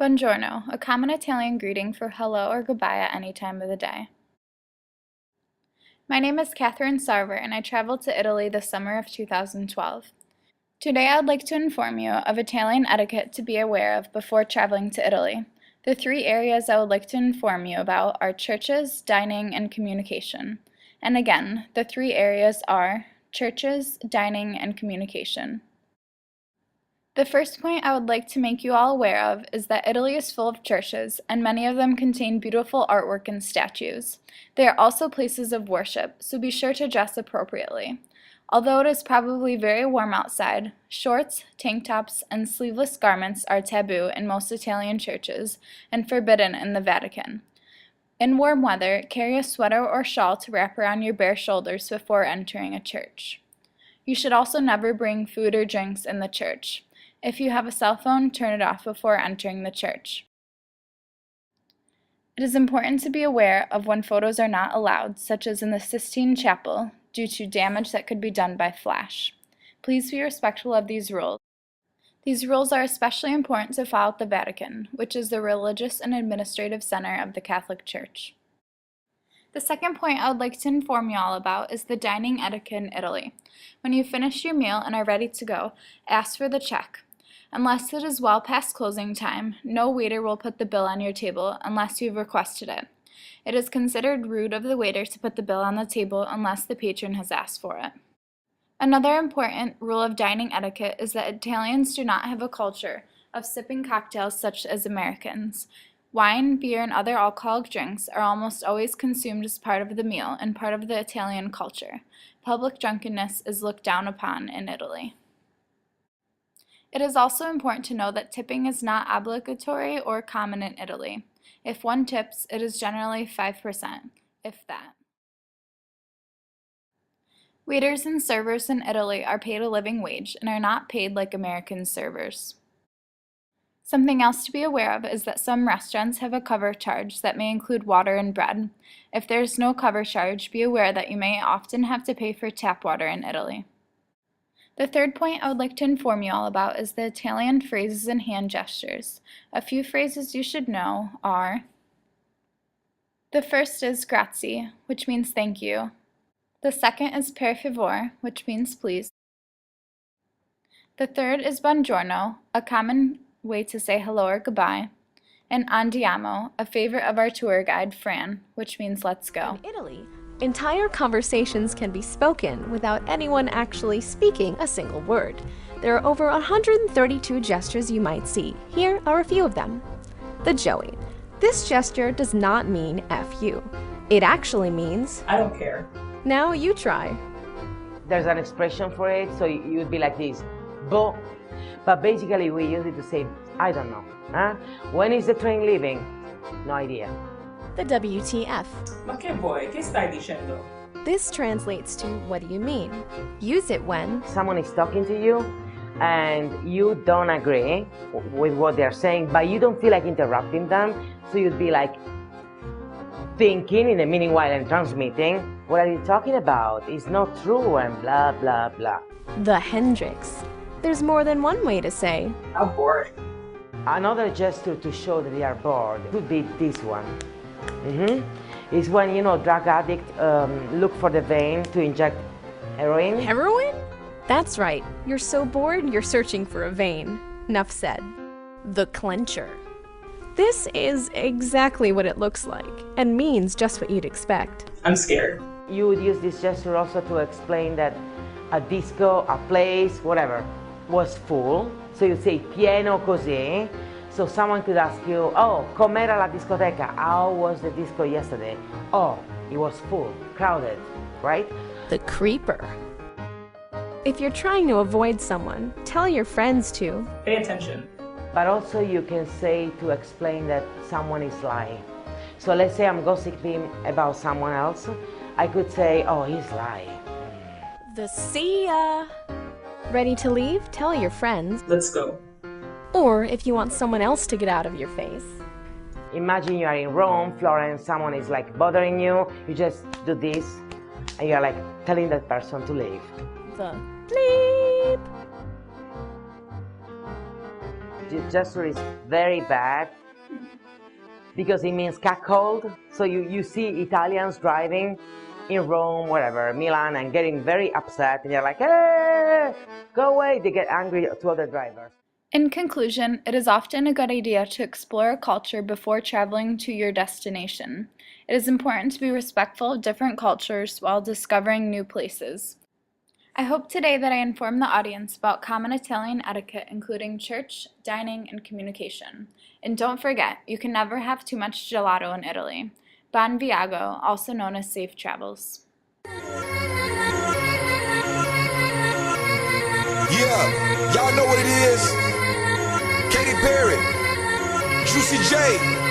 Buongiorno, a common Italian greeting for hello or goodbye at any time of the day. My name is Catherine Sarver and I traveled to Italy the summer of 2012. Today I would like to inform you of Italian etiquette to be aware of before traveling to Italy. The three areas I would like to inform you about are churches, dining, and communication. And again, the three areas are churches, dining, and communication. The first point I would like to make you all aware of is that Italy is full of churches, and many of them contain beautiful artwork and statues. They are also places of worship, so be sure to dress appropriately. Although it is probably very warm outside, shorts, tank tops, and sleeveless garments are taboo in most Italian churches and forbidden in the Vatican. In warm weather, carry a sweater or shawl to wrap around your bare shoulders before entering a church. You should also never bring food or drinks in the church. If you have a cell phone, turn it off before entering the church. It is important to be aware of when photos are not allowed, such as in the Sistine Chapel, due to damage that could be done by flash. Please be respectful of these rules. These rules are especially important to follow at the Vatican, which is the religious and administrative center of the Catholic Church. The second point I would like to inform you all about is the dining etiquette in Italy. When you finish your meal and are ready to go, ask for the check. Unless it is well past closing time, no waiter will put the bill on your table unless you have requested it. It is considered rude of the waiter to put the bill on the table unless the patron has asked for it. Another important rule of dining etiquette is that Italians do not have a culture of sipping cocktails such as Americans. Wine, beer, and other alcoholic drinks are almost always consumed as part of the meal and part of the Italian culture. Public drunkenness is looked down upon in Italy. It is also important to know that tipping is not obligatory or common in Italy. If one tips, it is generally 5%, if that. Waiters and servers in Italy are paid a living wage and are not paid like American servers. Something else to be aware of is that some restaurants have a cover charge that may include water and bread. If there is no cover charge, be aware that you may often have to pay for tap water in Italy. The third point I would like to inform you all about is the Italian phrases and hand gestures. A few phrases you should know are: the first is grazie, which means thank you. The second is per favore, which means please. The third is buongiorno, a common way to say hello or goodbye. And andiamo, a favorite of our tour guide, Fran, which means let's go. In Italy, entire conversations can be spoken without anyone actually speaking a single word. There are over 132 gestures you might see. Here are a few of them. The Joey. This gesture does not mean F you. It actually means I don't care. Now you try. There's an expression for it, so you'd be like this, boh. But basically we use it to say, I don't know. Huh? When is the train leaving? No idea. The WTF. Ma che vuoi? Che stai dicendo? This translates to what do you mean? Use it when Someone is talking to you and you don't agree with what they're saying, but you don't feel like interrupting them, so you'd be like thinking in the meanwhile and transmitting, what are you talking about? It's not true and blah blah blah. the Hendrix. There's more than one way to say How boring. Another gesture to show that they are bored would be this one. It's when, drug addicts look for the vein to inject heroin. heroin? That's right. You're so bored, you're searching for a vein. Enough said. The clencher. This is exactly what it looks like and means just what you'd expect. I'm scared. You would use this gesture also to explain that a disco, a place, whatever, was full. So you say pieno così. So someone could ask you, oh, com'era la discoteca? How was the disco yesterday? Oh, it was full, crowded, right? The creeper. If you're trying to avoid someone, tell your friends to. Pay attention. But also you can say to explain that someone is lying. So let's say I'm gossiping about someone else. I could say, oh, he's lying. The see ya. Ready to leave? Tell your friends. Let's go. Or if you want someone else to get out of your face. Imagine you are in Rome, Florence, someone is like bothering you. You just do this and you're like telling that person to leave. The bleep. gesture is very bad because it means cuckold. So you see Italians driving in Rome, whatever, Milan, and getting very upset, and they're like, hey, go away. They get angry to other drivers. In conclusion, it is often a good idea to explore a culture before traveling to your destination. It is important to be respectful of different cultures while discovering new places. I hope today that I informed the audience about common Italian etiquette, including church, dining, and communication. And don't forget, you can never have too much gelato in Italy. Buon viaggio, also known as safe travels. Yeah, y'all know what it is. Katy Perry, Juicy J.